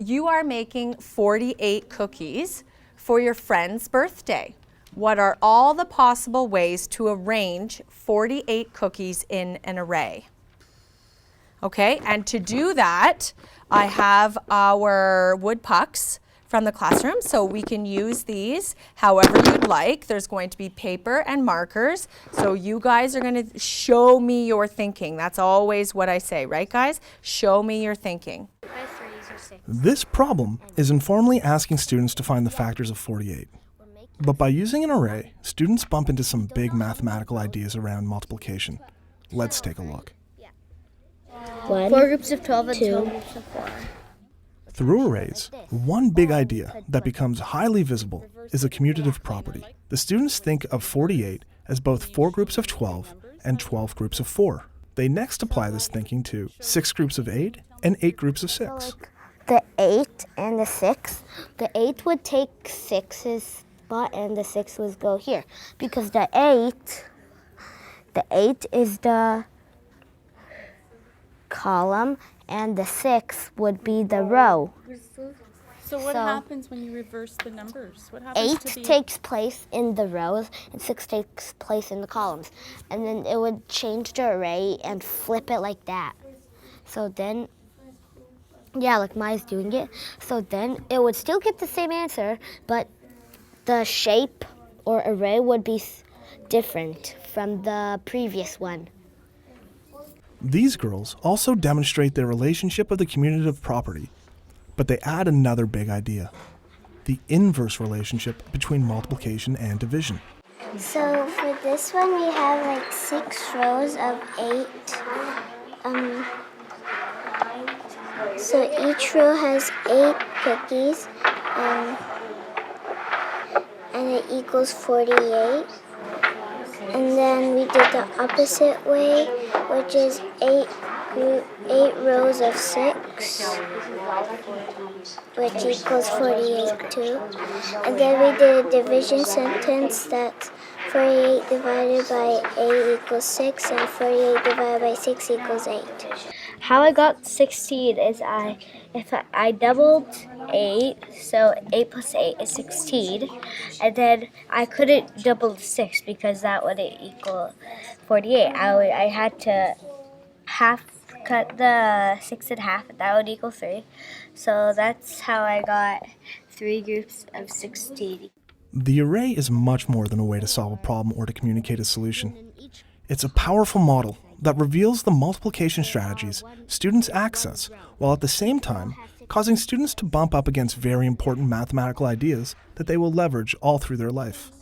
You are making 48 cookies for your friend's birthday. What are all the possible ways to arrange 48 cookies in an array? Okay, and to do that, I have our wood pucks from the classroom, so we can use these however you'd like. There's going to be paper and markers, so you guys are going to show me your thinking. That's always what I say, right guys? Show me your thinking. This problem is informally asking students to find the factors of 48. But by using an array, students bump into some big mathematical ideas around multiplication. Let's take a look. 4 groups of 12 and 2 groups of 4. Through arrays, one big idea that becomes highly visible is a commutative property. The students think of 48 as both 4 groups of 12 and 12 groups of 4. They next apply this thinking to 6 groups of 8 and 8 groups of 6. The 8 and the 6, the 8 would take 6's spot and the 6 would go here. Because the 8 is the column and the 6 would be the row. So what happens when you reverse the numbers? What happens 8 to the takes place in the rows and 6 takes place in the columns. And then it would change the array and flip it like that. So then, yeah, like Maya's doing it. So then it would still get the same answer, but the shape or array would be different from the previous one. These girls also demonstrate their relationship of the commutative property, but they add another big idea: the inverse relationship between multiplication and division. So for this one, we have like 6 rows of 8. So each row has 8 cookies, and it equals 48. And then we did the opposite way, which is 8 rows of 6, which equals 48 too. And then we did a division sentence that's 48 divided by 8 equals 6, and 48 divided by 6 equals 8. How I got 16 is if I doubled 8, so 8 plus 8 is 16, and then I couldn't double 6 because that wouldn't equal 48. I had to cut the 6 in half, and that would equal 3. So that's how I got 3 groups of 16. The array is much more than a way to solve a problem or to communicate a solution. It's a powerful model that reveals the multiplication strategies students access, while at the same time causing students to bump up against very important mathematical ideas that they will leverage all through their life.